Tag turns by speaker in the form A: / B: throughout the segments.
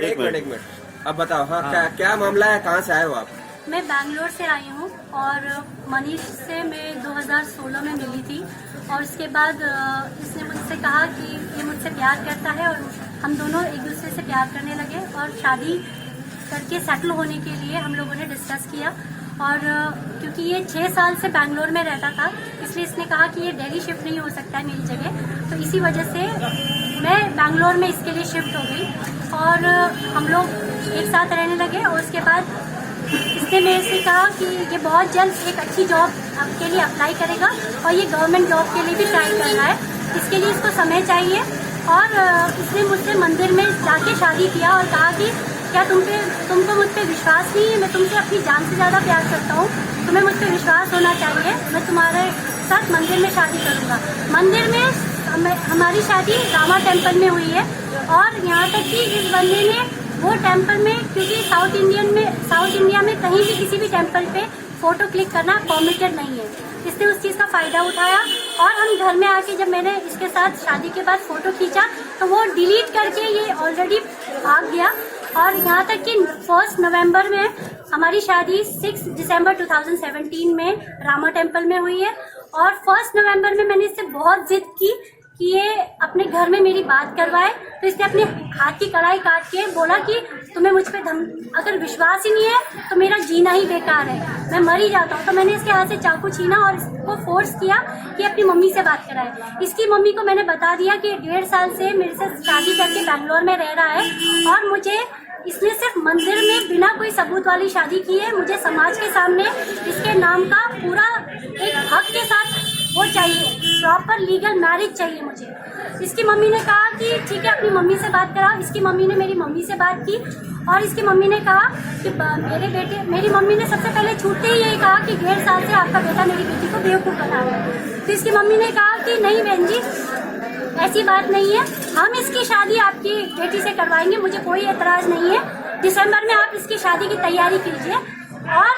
A: एक मिनट अब बताओ। हाँ, क्या मामला है, कहाँ से आए हो आप?
B: मैं बैंगलोर से आई हूँ और मनीष से मैं 2016 में मिली थी और उसके बाद इसने मुझसे कहा कि ये मुझसे प्यार करता है और हम दोनों एक दूसरे से प्यार करने लगे और शादी करके सेटल होने के लिए हम लोगों ने डिस्कस किया। और क्योंकि ये 6 साल से बैंगलोर में रहता था इसलिए इसने कहा कि ये दिल्ली शिफ्ट नहीं हो सकता है मेरी जगह, तो इसी वजह से मैं बैंगलोर में इसके लिए शिफ्ट हो गई और हम लोग एक साथ रहने लगे। और उसके बाद इसने मेरे से कहा कि ये बहुत जल्द एक अच्छी जॉब के लिए अप्लाई करेगा और ये गवर्नमेंट जॉब के लिए भी ट्राई कर रहा है, इसके लिए इसको समय चाहिए। और इसने मुझसे मंदिर में जाके शादी किया और कहा कि क्या तुमको मुझ पर विश्वास नहीं है, मैं तुमसे अपनी जान से ज़्यादा प्यार करता हूँ, तुम्हें मुझ पर विश्वास होना चाहिए, मैं तुम्हारे साथ मंदिर में शादी करूँगा। मंदिर में हमारी शादी रामा टेम्पल में हुई है और यहाँ तक कि इस बंदे ने वो टेम्पल में, क्योंकि साउथ इंडिया में कहीं भी किसी भी टेम्पल पे फोटो क्लिक करना परमिटेड नहीं है, इसने उस चीज़ का फ़ायदा उठाया। और हम घर में आके जब मैंने इसके साथ शादी के बाद फ़ोटो खींचा तो वो डिलीट करके ये ऑलरेडी भाग गया। और यहाँ तक कि 1 नवंबर में हमारी शादी 6 दिसंबर 2017 में रामा टेम्पल में हुई है। और 1 नवंबर में मैंने इससे बहुत जिद की कि ये अपने घर में मेरी बात करवाए, तो इसने अपने हाथ की कलाई काट के बोला कि तुम्हें मुझ पर अगर विश्वास ही नहीं है तो मेरा जीना ही बेकार है, मैं मर ही जाता हूँ। तो मैंने इसके हाथ से चाकू छीना और इसको फोर्स किया कि अपनी मम्मी से बात कराए। इसकी मम्मी को मैंने बता दिया कि 1.5 साल से मेरे से शादी करके बैंगलोर में रह रहा है और मुझे इसने सिर्फ मंदिर में बिना कोई सबूत वाली शादी की है, मुझे समाज के सामने इसके नाम का पूरा एक हक के साथ वो चाहिए, प्रॉपर लीगल मैरिज चाहिए मुझे। इसकी मम्मी ने कहा कि ठीक है अपनी मम्मी से बात कराओ। इसकी मम्मी ने मेरी मम्मी से बात की और इसकी मम्मी ने कहा कि मेरी मम्मी ने सबसे पहले छूटते ही यही कहा कि 1.5 साल से आपका बेटा मेरी बेटी को बेवकूफ़ बना रहा है। तो इसकी मम्मी ने कहा कि नहीं बहन जी ऐसी बात नहीं है, हम इसकी शादी आपकी बेटी से करवाएंगे, मुझे कोई एतराज़ नहीं है, दिसंबर में आप इसकी शादी की तैयारी कीजिए। और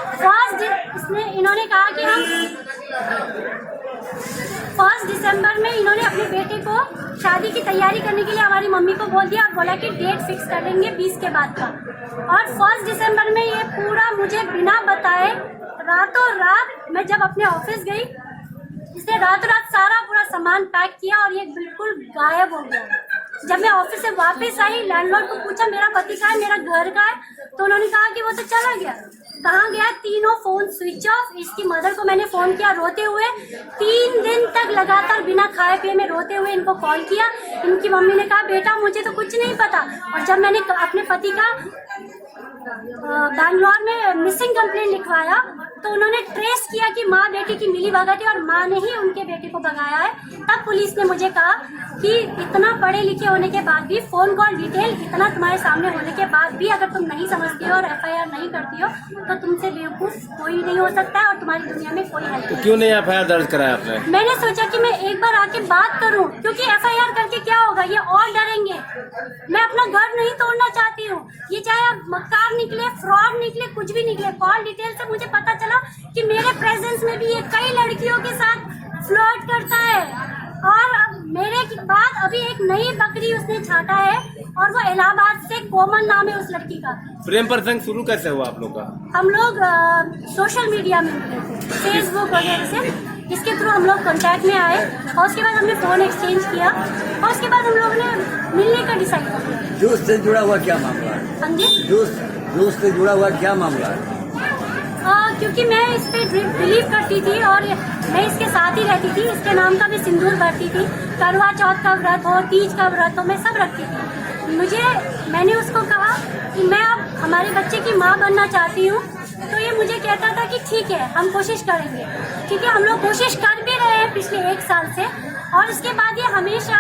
B: इन्होंने कहा कि हम 1 दिसंबर में इन्होंने अपने बेटे को शादी की तैयारी करने के लिए हमारी मम्मी को बोल दिया और बोला कि डेट फिक्स कर देंगे 20 के बाद का। और 1 दिसंबर में ये पूरा मुझे बिना बताए रातों रात, मैं जब अपने ऑफिस गई इसने रातों रात सारा पूरा सामान पैक किया और ये बिल्कुल गायब हो गया। जब मैं ऑफिस से वापस आई लैंडलॉर्ड को पूछा मेरा पति कहाँ है, मेरा घर कहाँ है, तो उन्होंने कहा कि वो तो चला गया। कहाँ गया? तीनों फोन स्विच ऑफ। इसकी मदर को मैंने फोन किया रोते हुए, 3 दिन तक लगातार बिना खाए पिए में रोते हुए इनको कॉल किया। इनकी मम्मी ने कहा बेटा मुझे तो कुछ नहीं पता। और जब मैंने अपने पति का बैंगलोर में मिसिंग कंप्लेंट लिखवाया तो उन्होंने ट्रेस किया कि माँ बेटी की मिली भगत है और माँ ने ही उनके बेटे को भगाया है। तब पुलिस ने मुझे कहा कि इतना पढ़े लिखे होने के बाद भी, फोन कॉल डिटेल इतना तुम्हारे सामने होने के बाद भी अगर तुम नहीं समझती हो और FIR नहीं करती हो तो तुमसे बेवकूफ कोई नहीं हो सकता है और तुम्हारी दुनिया में कोई हेल्प नहीं।
A: क्यों नहीं FIR दर्ज कराया आपने?
B: मैंने सोचा कि मैं एक बार आके बात करूं, क्योंकि FIR करके क्या होगा, ये और डरेंगे। मैं अपना घर नहीं तोड़ना चाहती हूँ, ये चाहे मक्कार निकले, फ्रॉड निकले, कुछ भी निकले। कॉल डिटेल से मुझे पता चला कि मेरे प्रेजेंस में भी ये कई लड़कियों के साथ फ्लर्ट करता है। और अब मेरे बाद अभी एक नई बकरी उसने छाटा है और वो इलाहाबाद से, कोमल नाम है उस लड़की का।
A: प्रेम प्रसंग शुरू कैसे हुआ आप लोग का?
B: हम लोग सोशल मीडिया में मिले थे, फेसबुक वगैरह से, इसके थ्रू हम लोग कांटेक्ट में आए और उसके बाद हमने फ़ोन एक्सचेंज किया और उसके बाद हम लोगों ने मिलने का डिसाइड किया।
C: दोस्त से जुड़ा हुआ क्या मामला है?
B: हाँ जी,
C: दोस्त से जुड़ा हुआ क्या मामला है?
B: क्योंकि मैं इस पे बिलीव करती थी और मैं इसके साथ ही रहती थी, इसके नाम का भी सिंदूर भरती थी, करवा चौथ का व्रत हो, तीज का व्रत हो, मैं सब रखती थी। मैंने उसको कहा कि मैं अब हमारे बच्चे की माँ बनना चाहती हूँ, तो ये मुझे कहता था कि ठीक है हम कोशिश करेंगे। ठीक है, हम लोग कोशिश कर भी रहे हैं पिछले 1 साल से। और इसके बाद ये हमेशा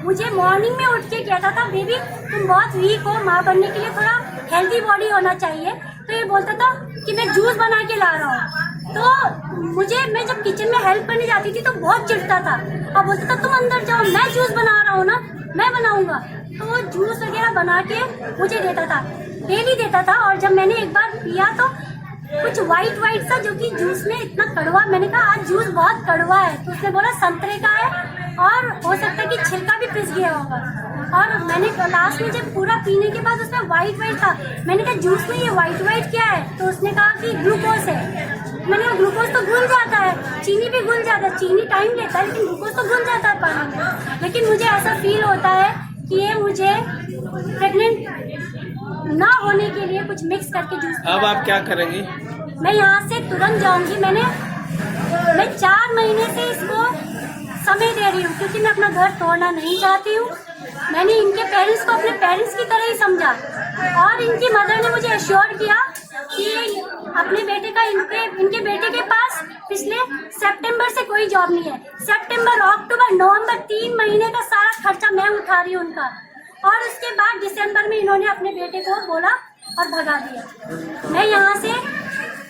B: मुझे मॉर्निंग में उठ के कहता था बेबी तुम बहुत वीक हो, माँ बनने के लिए थोड़ा हेल्दी बॉडी होना चाहिए। तो ये बोलता था कि मैं जूस बना के ला रहा हूँ, तो मैं जब किचन में हेल्प करने जाती थी तो बहुत चिढ़ता था और बोलता था तुम अंदर जाओ, मैं जूस बना रहा हूँ ना, मैं बनाऊंगा। तो वो जूस वगैरह बना के मुझे देता था, डेली देता था। और जब मैंने एक बार पिया तो कुछ वाइट सा, जो कि जूस में इतना कड़वा, मैंने कहा आज जूस बहुत कड़वा है, तो उसने बोला संतरे का है और हो सकता है कि छिलका भी पिस गया होगा। और मैंने लास्ट में जब पूरा पीने के बाद उसमें वाइट था, मैंने कहा जूस में ये वाइट क्या है, तो उसने कहा कि ग्लूकोज है। मैंने कहा ग्लूकोज तो घुल जाता है, चीनी भी घुल जाता है, चीनी टाइम लेता है लेकिन ग्लूकोज तो घुल जाता है पानी में। लेकिन मुझे ऐसा फील होता है कि ये मुझे प्रेग्नेंट ना होने के लिए कुछ मिक्स करके जूस।
A: अब आप क्या करेंगी?
B: मैं यहाँ से तुरंत जाऊंगी। मैं 4 महीने से इसको समय दे रही हूँ क्योंकि मैं अपना घर तोड़ना नहीं चाहती हूँ। मैंने इनके पेरेंट्स को अपने पेरेंट्स की तरह ही समझा और इनकी मदर ने मुझे एश्योर किया कि अपने बेटे का इनके बेटे के पास पिछले सितंबर से कोई जॉब नहीं है। सितंबर, अक्टूबर, नवंबर 3 महीने का सारा खर्चा मैं उठा रही हूँ उनका। और उसके बाद दिसंबर में इन्होंने अपने बेटे को बोला और भगा दिया। मैं यहाँ से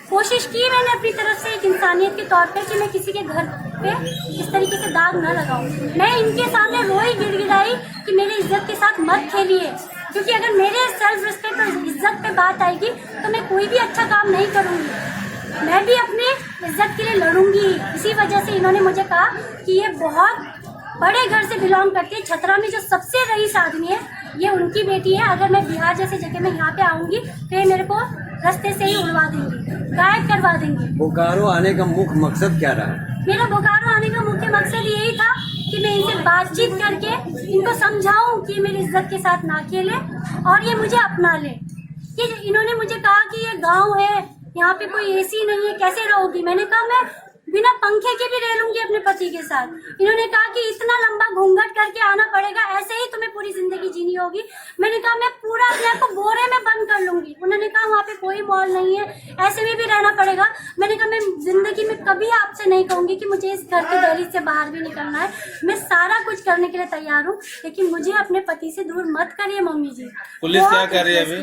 B: कोशिश की मैंने अपनी तरफ से एक इंसानियत के तौर पे कि मैं किसी के घर पे इस तरीके से दाग न लगाऊं। मैं इनके सामने रोई गिड़गिड़ाई कि मेरी इज्जत के साथ मत खेलिए, क्योंकि अगर मेरे सेल्फ रिस्पेक्ट और इज्जत पे बात आएगी तो मैं कोई भी अच्छा काम नहीं करूंगी। मैं भी अपनी इज्जत के लिए लड़ूंगी। इसी वजह से इन्होंने मुझे कहा कि ये बहुत बड़े घर से बिलोंग करती है। छतरा में जो सबसे रईस आदमी है ये उनकी बेटी है। अगर मैं बिहार जैसी जगह में यहाँ पे आऊंगी तो ये मेरे को रास्ते से ही उड़वा देंगी, गायब करवा देंगी।
C: बोकारो आने का मुख्य मकसद क्या रहा?
B: मेरा बोकारो आने का मुख्य मकसद यही था कि मैं इनसे बातचीत करके इनको समझाऊं कि मेरी इज्जत के साथ ना खेले और ये मुझे अपना ले। कि इन्होंने मुझे कहा कि ये गांव है, यहाँ पे कोई एसी नहीं है, कैसे रहोगी? मैंने कहा मैं बिना पंखे के भी रह लूंगी अपने पति के साथ। इन्होंने कहा कि इतना लंबा घूंघट करके आना पड़ेगा, ऐसे ही तुम्हें पूरी जिंदगी जीनी होगी। मैंने कहा मैं पूरा अपने आप को बोरे में बंद कर लूंगी। उन्होंने कहा वहाँ पे कोई मॉल नहीं है, ऐसे में भी रहना पड़ेगा। मैंने कहा मैं जिंदगी में कभी आपसे नहीं कहूंगी कि मुझे इस घर की दहलीज से बाहर भी निकलना है। मैं सारा कुछ करने के लिए तैयार हूँ, लेकिन मुझे अपने पति से दूर मत करिए मम्मी जी।
A: पुलिस क्या कर रही है अभी?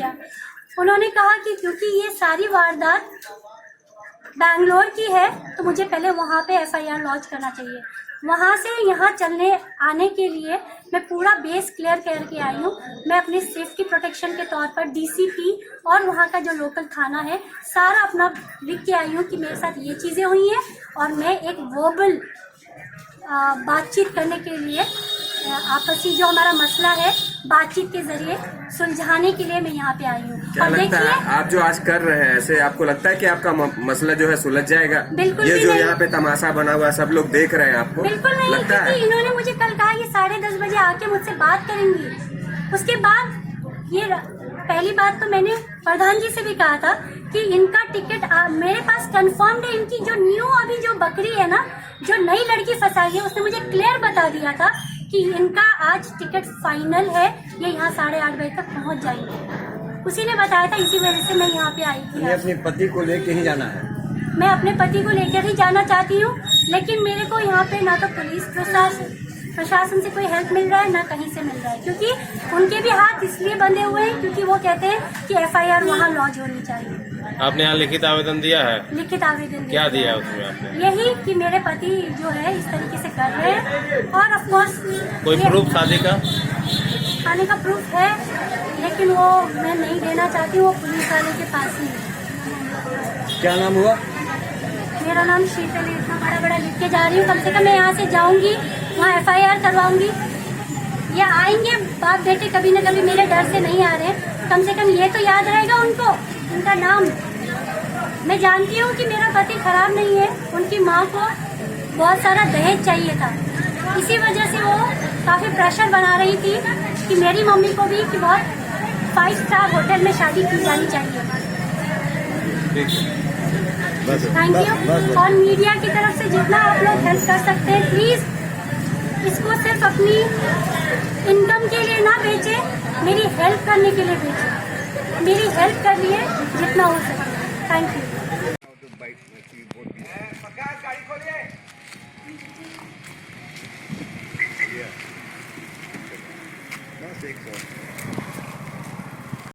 B: उन्होंने कहा कि क्योंकि ये सारी वारदात बैंगलोर की है तो मुझे पहले वहाँ पे FIR लॉन्च करना चाहिए। वहाँ से यहाँ चलने आने के लिए मैं पूरा बेस क्लियर करके आई हूँ। मैं अपने सेफ्टी प्रोटेक्शन के तौर पर DCP और वहाँ का जो लोकल थाना है सारा अपना लिख के आई हूँ कि मेरे साथ ये चीज़ें हुई हैं और मैं एक वर्बल बातचीत करने के लिए आपसी जो हमारा मसला है बातचीत के जरिए सुलझाने के लिए मैं यहाँ पे आई हूँ।
A: क्या लगता है आप जो आज कर रहे हैं, ऐसे आपको लगता है कि आपका मसला जो है सुलझ जाएगा?
B: बिल्कुल
A: ये
B: भी
A: जो
B: नहीं।
A: यहाँ पे तमाशा बना हुआ है सब लोग देख रहे हैं, आपको
B: बिल्कुल नहीं,
A: लगता है?
B: क्योंकि इन्होंने मुझे कल कहा कि 10:30 बजे आके मुझसे बात करेंगी। उसके बाद ये पहली बात तो मैंने प्रधान जी से भी कहा था कि इनका टिकट मेरे पास कंफर्म्ड है। इनकी जो न्यू अभी जो बकरी है ना, जो नई लड़की फंसाई है, उसने मुझे क्लियर बता दिया था कि इनका आज टिकट फाइनल है, ये यहाँ 8:30 बजे तक पहुँच जाएंगे। उसी ने बताया था, इसी वजह से मैं यहाँ पे आई थी।
C: अपने पति को लेके ही जाना है?
B: मैं अपने पति को लेकर ही जाना चाहती हूँ, लेकिन मेरे को यहाँ पे ना तो पुलिस प्रशासन से कोई हेल्प मिल रहा है, ना कहीं से मिल रहा है, क्योंकि उनके भी हाथ इसलिए बंधे हुए हैं क्योंकि वो कहते हैं कि FIR वहाँ लॉन्च होनी चाहिए।
A: आपने यहाँ लिखित आवेदन दिया है?
B: लिखित आवेदन
A: क्या दिया उसमें आपने?
B: यही कि मेरे पति जो है इस तरीके से कर रहे हैं और ऑफ कोर्स
A: कोई प्रूफ शादी का?
B: खाने का प्रूफ है, लेकिन वो मैं नहीं देना चाहती हूँ, वो पुलिस वाले के पास ही है।
C: क्या नाम हुआ?
B: मेरा नाम शीतल। इतना बड़ा लिख के जा रही हूँ, कम से कम मैं यहाँ से जाऊँगी, वहाँ FIR करवाऊंगी। ये आएंगे बाप बेटे कभी न कभी, मेरे डर से नहीं आ रहे, कम से कम ये तो याद रहेगा उनको, उनका नाम। मैं जानती हूँ कि मेरा पति खराब नहीं है, उनकी माँ को बहुत सारा दहेज चाहिए था, इसी वजह से वो काफ़ी प्रेशर बना रही थी कि मेरी मम्मी को भी कि बहुत 5 स्टार होटल में शादी की जानी चाहिए। Thank you. और मीडिया की तरफ से जितना आप लोग हेल्प कर सकते हैं, प्लीज़ इसको सिर्फ अपनी इनकम के लिए ना बेचे, मेरी हेल्प करने के लिए बेचे। मेरी हेल्प करिए जितना हो सके। Thank you.